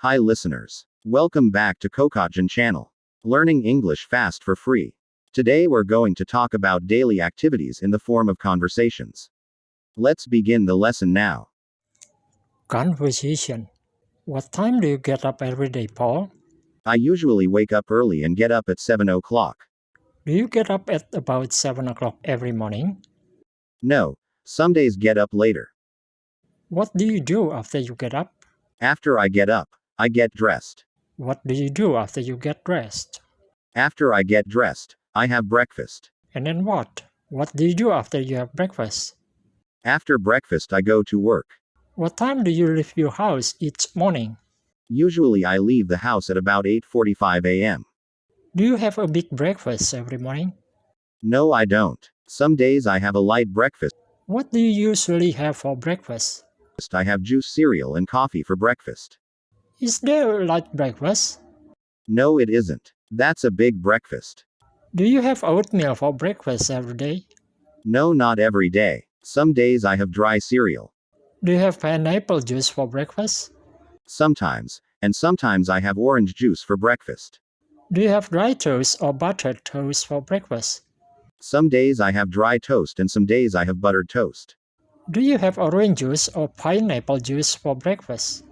Hi listeners. Welcome back to Kokotjan channel. Learning English fast for free. Today we're going to talk about daily activities in the form of conversations. Let's begin the lesson now. Conversation. What time do you get up every day, Paul? I usually wake up early and get up at 7 o'clock. Do you get up at about 7 o'clock every morning? No, some days get up later. What do you do after you get up? After I get up, I get dressed. What do you do after you get dressed? After I get dressed, I have breakfast. And then what? What do you do after you have breakfast? After breakfast I go to work. What time do you leave your house each morning? Usually I leave the house at about 8:45 a.m. Do you have a big breakfast every morning? No, I don't. Some days I have a light breakfast. What do you usually have for breakfast? I have juice, cereal, and coffee for breakfast. Is there a light breakfast? No, it isn't. That's a big breakfast. Do you have oatmeal for breakfast every day? No, not every day. Some days I have dry cereal. Do you have pineapple juice for breakfast? Sometimes, and sometimes I have orange juice for breakfast. Do you have dry toast or buttered toast for breakfast? Some days I have dry toast and some days I have buttered toast. Do you have orange juice or pineapple juice for breakfast?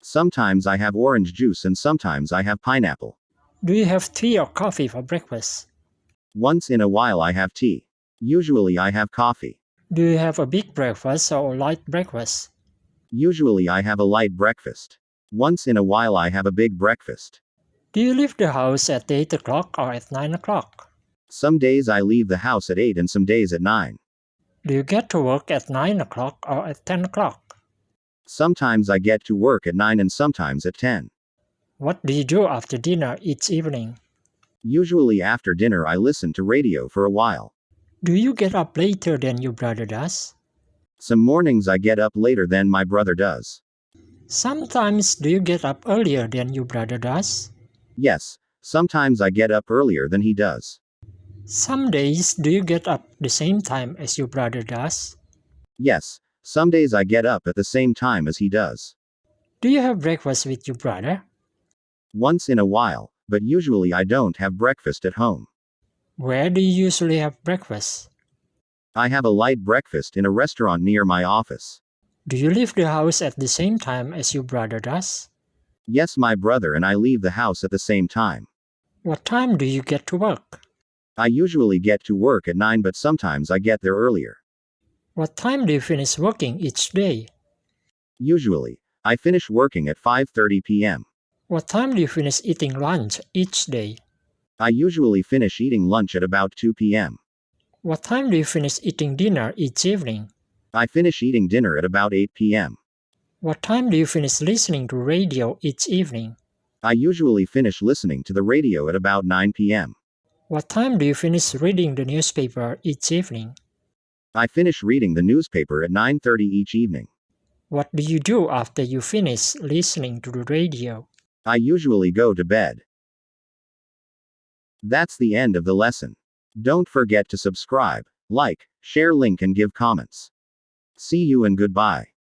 Sometimes I have orange juice and sometimes I have pineapple. Do you have tea or coffee for breakfast? Once in a while I have tea. Usually I have coffee. Do you have a big breakfast or a light breakfast? Usually I have a light breakfast. Once in a while I have a big breakfast. Do you leave the house at 8 o'clock or at 9 o'clock? Some days I leave the house at 8 and some days at 9. Do you get to work at 9 o'clock or at 10 o'clock? Sometimes I get to work at 9 and sometimes at 10. What do you do after dinner each evening? Usually after dinner I listen to radio for a while. Do you get up later than your brother does? Some mornings I get up later than my brother does. Sometimes do you get up earlier than your brother does? Yes, sometimes I get up earlier than he does. Some days do you get up the same time as your brother does? Yes, some days I get up at the same time as he does. Do you have breakfast with your brother? Once in a while, but usually I don't have breakfast at home. Where do you usually have breakfast? I have a light breakfast in a restaurant near my office. Do you leave the house at the same time as your brother does? Yes, my brother and I leave the house at the same time. What time do you get to work? I usually get to work at 9 but sometimes I get there earlier. What time do you finish working each day? Usually, I finish working at 5:30 p.m. What time do you finish eating lunch each day? I usually finish eating lunch at about 2 p.m. What time do you finish eating dinner each evening? I finish eating dinner at about 8 p.m. What time do you finish listening to radio each evening? I usually finish listening to the radio at about 9 p.m. What time do you finish reading the newspaper each evening? I finish reading the newspaper at 9:30 each evening. What do you do after you finish listening to the radio? I usually go to bed. That's the end of the lesson. Don't forget to subscribe, like, share link and give comments. See you and goodbye.